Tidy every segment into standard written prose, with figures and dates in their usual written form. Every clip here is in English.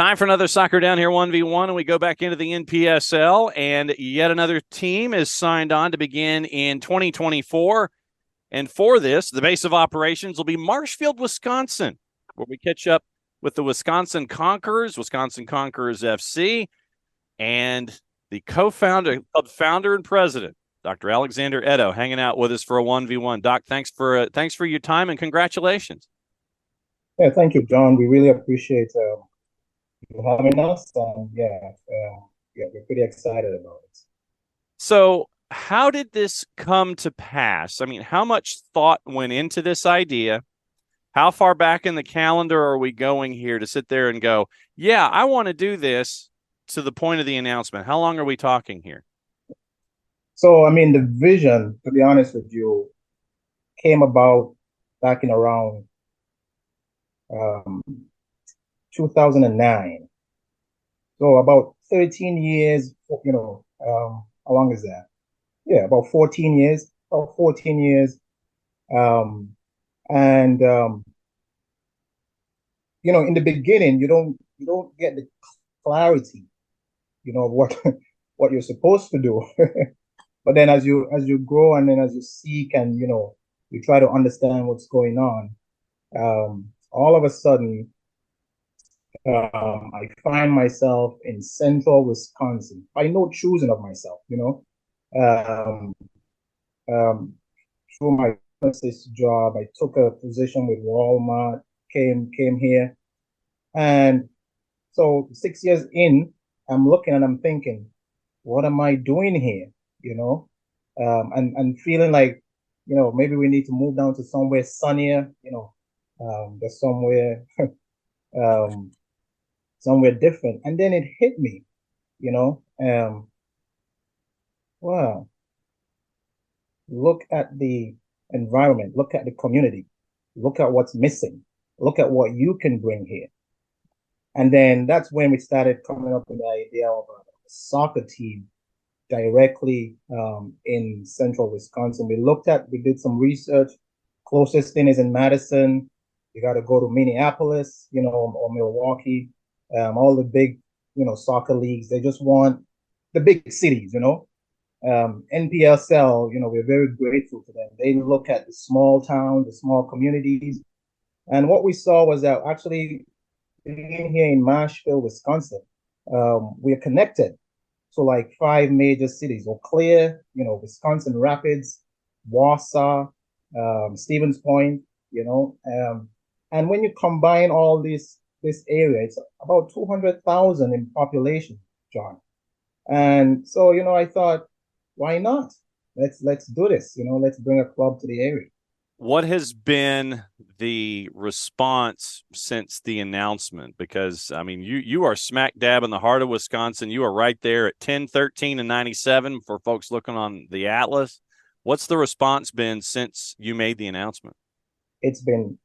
Time for another Soccer Down Here 1v1, and we go back into the NPSL, and yet another team is signed on to begin in 2024. And for this, the base of operations will be Marshfield, Wisconsin, where we catch up with the Wisconsin Conquerors, Wisconsin Conquerors FC, and the co-founder, founder and president, Dr. Alexander Eddo, hanging out with us for a 1v1. Doc, thanks for your time and congratulations. Yeah, thank you, John. We really appreciate you having us. We're pretty excited about it. So, how did this come to pass? I mean, how much thought went into this idea? How far back in the calendar are we going here to sit there and go, yeah, I want to do this, to the point of the announcement? How long are we talking here? So, I mean, the vision, to be honest with you, came about back in around 2009. So about 13 years, how long is that? Yeah, about 14 years, about 14 years. Um, and in the beginning, you don't get the clarity, what what you're supposed to do. But then as you grow and then as you seek and you try to understand what's going on, all of a sudden, I find myself in central Wisconsin by no choosing of myself, um, um, through my pharmacist job. I took a position with Walmart, came here, and so 6 years in, I'm looking and I'm thinking, what am I doing here? You know, and feeling like, maybe we need to move down to somewhere sunnier, just um, somewhere different. And then it hit me, you know, wow, look at the environment, look at the community, look at what's missing, look at what you can bring here. And then that's when we started coming up with the idea of a soccer team directly in central Wisconsin. We did some research. Closest thing is in Madison. You got to go to Minneapolis, or Milwaukee. All the big, soccer leagues. They just want the big cities, NPSL, we're very grateful to them. They look at the small towns, the small communities. And what we saw was that actually being here in Marshfield, Wisconsin, we're connected to like five major cities: Eau Claire, Wisconsin Rapids, Wausau, Stevens Point, and when you combine all this area, it's about 200,000 in population, John. And so, I thought, why not? Let's do this. Let's bring a club to the area. What has been the response since the announcement? Because I mean, you are smack dab in the heart of Wisconsin. You are right there at 10, 13, and 97 for folks looking on the Atlas. What's the response been since you made the announcement? It's been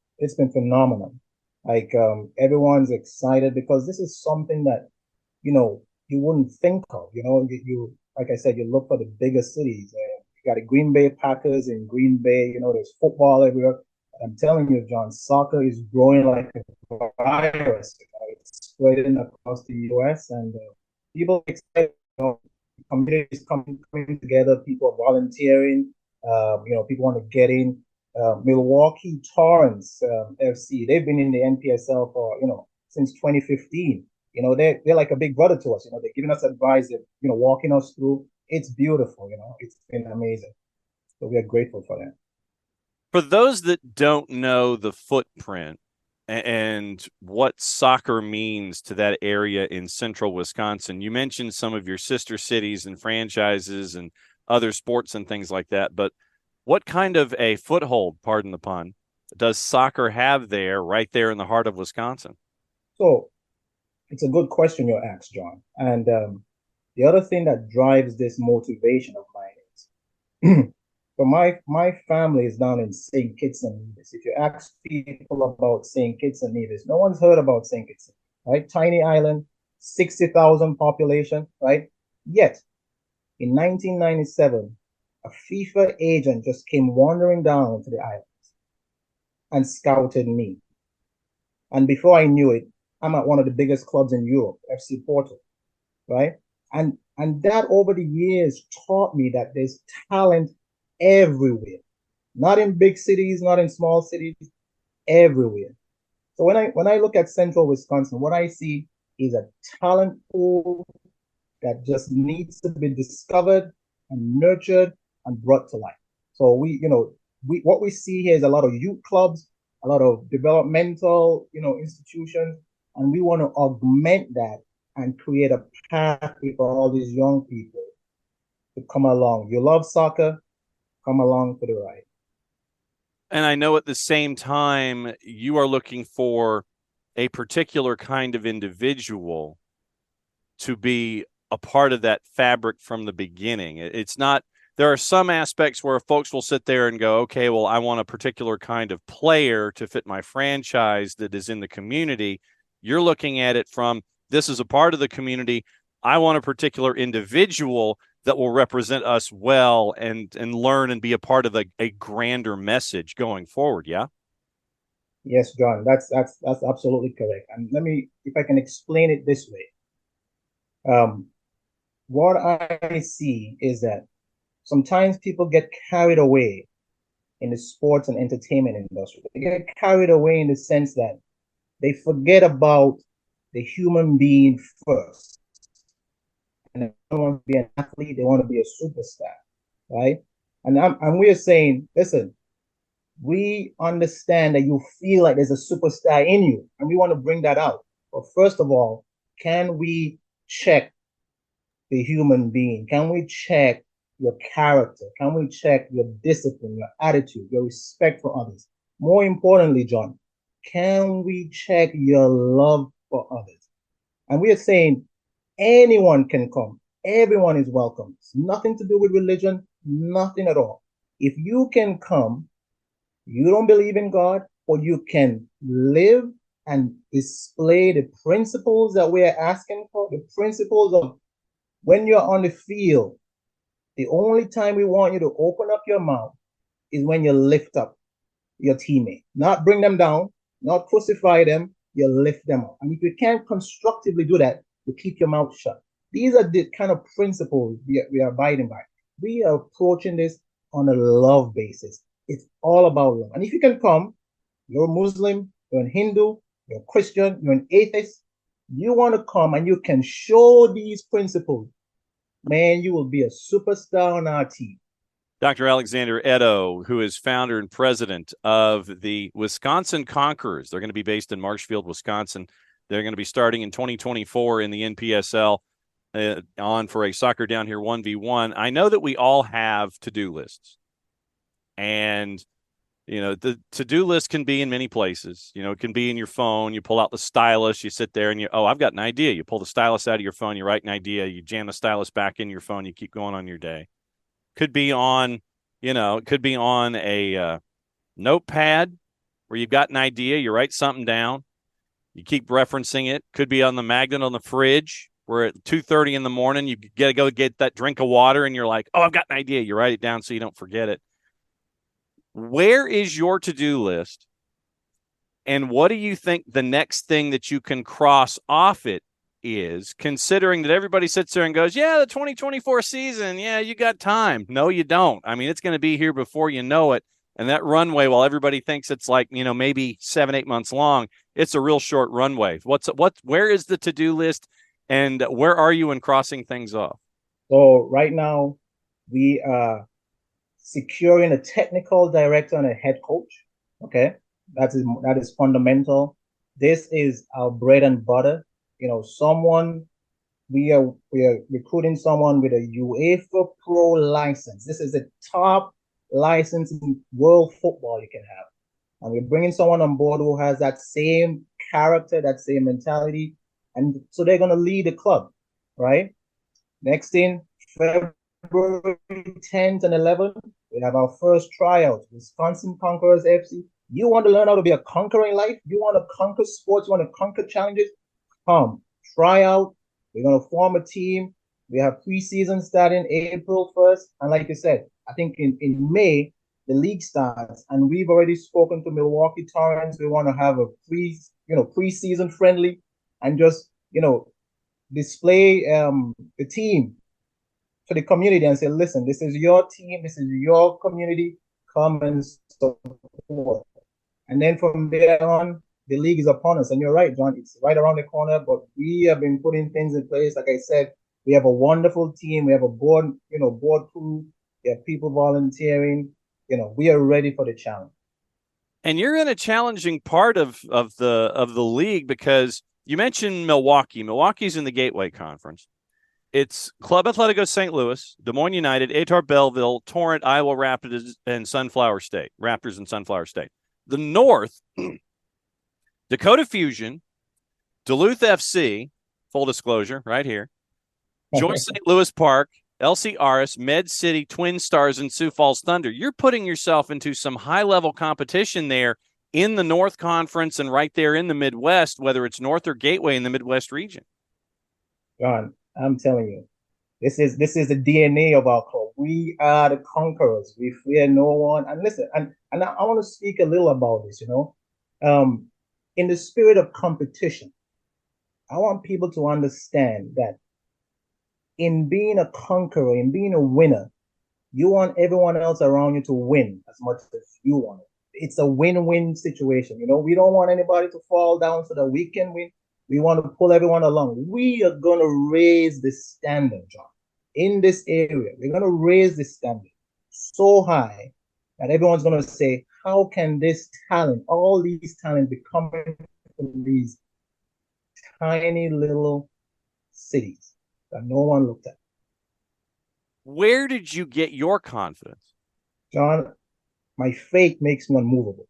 phenomenal. Like, everyone's excited because this is something that you wouldn't think of. You like I said, you look for the bigger cities. You got the Green Bay Packers in Green Bay. There's football everywhere. I'm telling you, John, soccer is growing like a virus. It's spreading across the U.S. and people excited. Communities coming together. People are volunteering. People want to get in. Milwaukee Torrance FC. They've been in the NPSL for since 2015. They're like a big brother to us. They're giving us advice. They're walking us through. It's beautiful. It's been amazing. So we are grateful for that. For those that don't know the footprint and what soccer means to that area in central Wisconsin, you mentioned some of your sister cities and franchises and other sports and things like that. But what kind of a foothold, pardon the pun, does soccer have there, right there in the heart of Wisconsin? So it's a good question you asked, John. And the other thing that drives this motivation of mine is, so my family is down in St. Kitts and Nevis. If you ask people about St. Kitts and Nevis, no one's heard about St. Kitts, right? Tiny island, 60,000 population, right? Yet, in 1997, a FIFA agent just came wandering down to the island and scouted me. And before I knew it, I'm at one of the biggest clubs in Europe, FC Porto, right? And that over the years taught me that there's talent everywhere, not in big cities, not in small cities, everywhere. So when I look at Central Wisconsin, what I see is a talent pool that just needs to be discovered and nurtured and brought to life. So we what we see here is a lot of youth clubs, a lot of developmental, institutions, and we want to augment that and create a pathway for all these young people to come along. You love soccer, come along for the ride. And I know at the same time, you are looking for a particular kind of individual to be a part of that fabric from the beginning. It's not, there are some aspects where folks will sit there and go, okay, well, I want a particular kind of player to fit my franchise that is in the community. You're looking at it from, this is a part of the community. I want a particular individual that will represent us well and learn and be a part of a grander message going forward. Yeah. Yes, John, that's absolutely correct. And let me, if I can explain it this way. What I see is that sometimes people get carried away in the sports and entertainment industry. They get carried away in the sense that they forget about the human being first. And they don't want to be an athlete, they want to be a superstar, right? And we're saying, listen, we understand that you feel like there's a superstar in you, and we want to bring that out. But first of all, can we check the human being? Can we check your character? Can we check your discipline, your attitude, your respect for others? More importantly, John, can we check your love for others? And we are saying anyone can come. Everyone is welcome. It's nothing to do with religion, nothing at all. If you can come, you don't believe in God, or you can live and display the principles that we are asking for, the principles of when you're on the field, the only time we want you to open up your mouth is when you lift up your teammate, not bring them down, not crucify them, you lift them up. And if you can't constructively do that, you keep your mouth shut. These are the kind of principles we are abiding by. We are approaching this on a love basis. It's all about love. And if you can come, you're a Muslim, you're a Hindu, you're a Christian, you're an atheist, you want to come and you can show these principles, man, you will be a superstar on our team. Dr. Alexander Eddo, who is founder and president of the Wisconsin Conquerors. They're going to be based in Marshfield, Wisconsin. They're going to be starting in 2024 in the NPSL on for a Soccer Down Here 1v1. I know that we all have to-do lists. And, the to-do list can be in many places. It can be in your phone. You pull out the stylus, you sit there and I've got an idea. You pull the stylus out of your phone, you write an idea, you jam the stylus back in your phone, you keep going on your day. Could be on, it could be on a notepad where you've got an idea, you write something down, you keep referencing it. Could be on the magnet on the fridge where at 2:30 in the morning, you got to go get that drink of water and you're like, oh, I've got an idea. You write it down so you don't forget it. Where is your to-do list? And what do you think the next thing that you can cross off it is, considering that everybody sits there and goes, yeah, the 2024 season, yeah, you got time. No, you don't. I mean, it's going to be here before you know it. And that runway, while everybody thinks it's like, maybe 7-8 months long, it's a real short runway. Where is the to-do list and where are you in crossing things off? So right now we are securing a technical director and a head coach. Okay. That is fundamental. This is our bread and butter. We are recruiting someone with a UEFA Pro license. This is the top license in world football you can have. And we're bringing someone on board who has that same character, that same mentality. And so they're going to lead the club, right? Next in February 10th and 11th, we have our first tryout, Wisconsin Conquerors FC. You want to learn how to be a conqueror in life? You want to conquer sports? You want to conquer challenges? Come, try out. We're going to form a team. We have preseason starting April 1st. And like you said, I think in May, the league starts. And we've already spoken to Milwaukee Torrents. We want to have a preseason friendly and just, display the team to the community and say, listen, this is your team, this is your community, come and support. And then from there on, the league is upon us. And you're right, John, it's right around the corner, but we have been putting things in place. Like I said, we have a wonderful team. We have a board crew. We have people volunteering. We are ready for the challenge. And you're in a challenging part of the league because you mentioned Milwaukee. Milwaukee's in the Gateway Conference. It's Club Athletico St. Louis, Des Moines United, Atar Belleville, Torrent, Iowa Raptors, and Sunflower State. Raptors and Sunflower State. The North, Dakota Fusion, Duluth FC, full disclosure, right here, Joyce St. Louis Park, LC Aris, Med City, Twin Stars, and Sioux Falls Thunder. You're putting yourself into some high-level competition there in the North Conference and right there in the Midwest, whether it's North or Gateway in the Midwest region. John, I'm telling you, this is the DNA of our club. We are the conquerors. We fear no one. And listen, and I want to speak a little about this, in the spirit of competition. I want people to understand that in being a conqueror, in being a winner, you want everyone else around you to win as much as you want it. It's a win-win situation. We don't want anybody to fall down so that we can win. We want to pull everyone along. We are going to raise the standard, John, in this area. We're going to raise the standard so high that everyone's going to say, how can this talent, all these talents be coming from these tiny little cities that no one looked at? Where did you get your confidence? John, my faith makes me unmovable.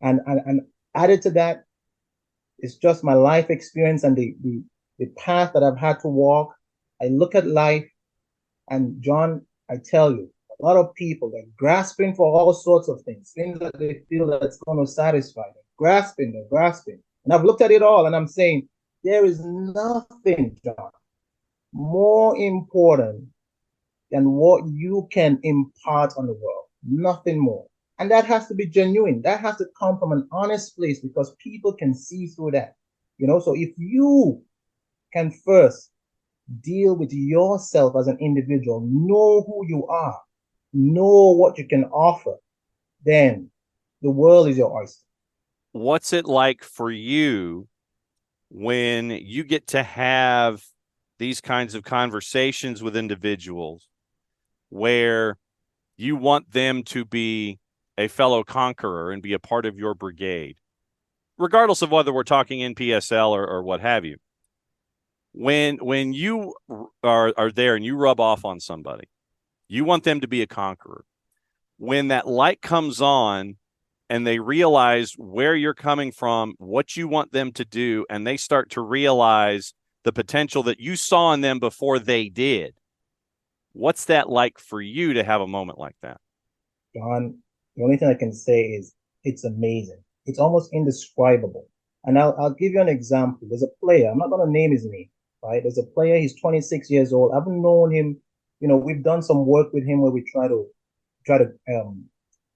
And added to that, it's just my life experience and the path that I've had to walk. I look at life, and John, I tell you, a lot of people are grasping for all sorts of things that they feel that's going to satisfy them. They're grasping. And I've looked at it all, and I'm saying, there is nothing, John, more important than what you can impart on the world. Nothing more. And that has to be genuine. That has to come from an honest place because people can see through that. So if you can first deal with yourself as an individual, know who you are, know what you can offer, then the world is your oyster. What's it like for you when you get to have these kinds of conversations with individuals where you want them to be a fellow conqueror and be a part of your brigade, regardless of whether we're talking NPSL or what have you? When you are there and you rub off on somebody, you want them to be a conqueror. When that light comes on and they realize where you're coming from, what you want them to do, and they start to realize the potential that you saw in them before they did, what's that like for you to have a moment like that? John, the only thing I can say is it's amazing. It's almost indescribable. And I'll give you an example. There's a player, I'm not going to name his name, right? There's a player, he's 26 years old. I've known him, we've done some work with him where we try to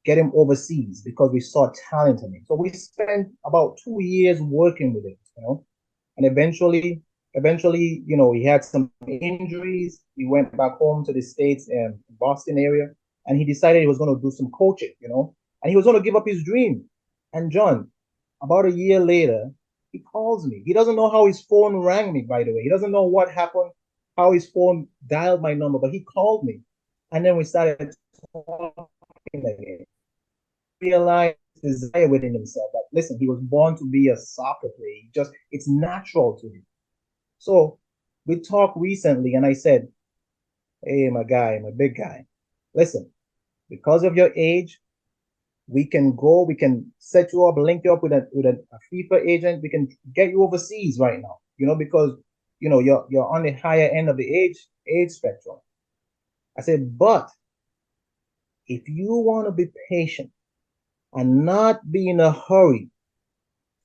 get him overseas because we saw talent in him. So we spent about 2 years working with him, and eventually, he had some injuries. He went back home to the States, Boston area, and he decided he was going to do some coaching, and he was going to give up his dream. And John, about a year later, he calls me. He doesn't know how his phone rang me, by the way. He doesn't know what happened, how his phone dialed my number, but he called me. And then we started talking again. Realized desire within himself that, listen, he was born to be a soccer player. It's natural to him. So we talked recently, and I said, hey, my big guy, listen, because of your age, we can set you up, link you up with a FIFA agent. We can get you overseas right now, because, you're on the higher end of the age spectrum. I said, but if you want to be patient and not be in a hurry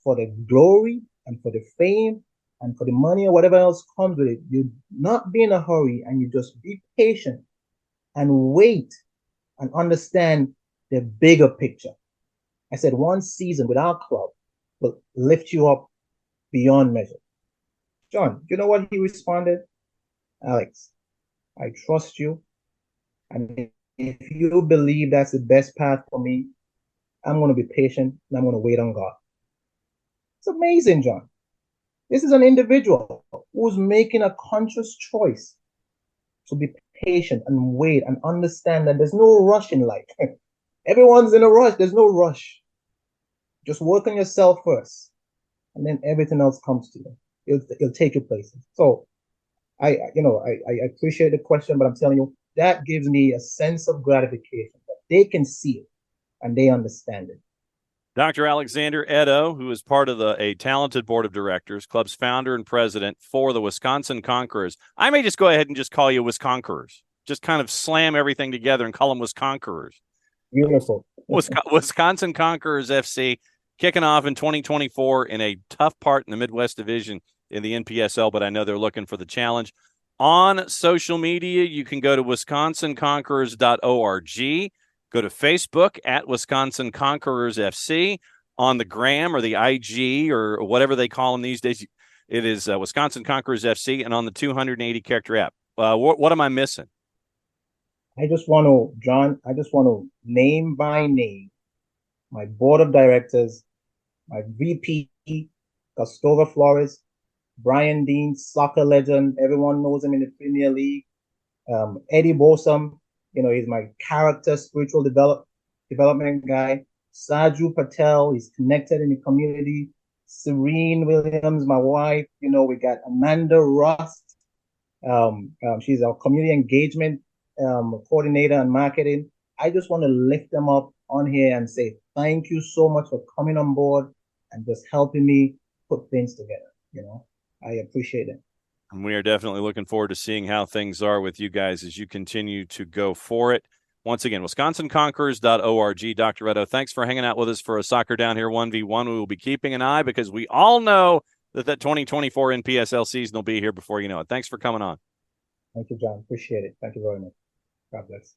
for the glory and for the fame and for the money or whatever else comes with it, you not be in a hurry and you just be patient and wait and understand the bigger picture. I said, one season with our club will lift you up beyond measure. John, you know what he responded? Alex, I trust you. And if you believe that's the best path for me, I'm going to be patient and I'm going to wait on God. It's amazing, John. This is an individual who's making a conscious choice to be patient and wait and understand that there's no rush in life. Everyone's in a rush. There's no rush. Just work on yourself first, and then everything else comes to you. It'll take you places. So I appreciate the question, but I'm telling you, that gives me a sense of gratification that they can see it and they understand it. Dr. Alexander Eddo, who is part of a talented board of directors, club's founder and president for the Wisconsin Conquerors. I may just go ahead and just call you Wisconquerors. Just kind of slam everything together and call them Wisconquerors. Beautiful. Wisconsin Conquerors FC kicking off in 2024 in a tough part in the Midwest Division in the NPSL, but I know they're looking for the challenge. On social media, you can go to wisconsinconquerors.org. Go to Facebook at Wisconsin Conquerors FC. On the Gram or the IG or whatever they call them these days, it is Wisconsin Conquerors FC, and on the 280-character app. What am I missing? John, I just want to name by name my board of directors, my VP, Gustavo Flores, Brian Dean, soccer legend. Everyone knows him in the Premier League. Eddie Bosom, he's my character, spiritual development guy. Saju Patel, he's connected in the community. Serene Williams, my wife. We got Amanda Rust. She's our community engagement coordinator and marketing. I just want to lift them up on here and say thank you so much for coming on board and just helping me put things together. I appreciate it. And we are definitely looking forward to seeing how things are with you guys as you continue to go for it. Once again, wisconsinconquerors.org. Dr. Eddo, thanks for hanging out with us for a Soccer Down Here 1v1. We will be keeping an eye because we all know that 2024 NPSL season will be here before you know it. Thanks for coming on. Thank you, John. Appreciate it. Thank you very much. God bless.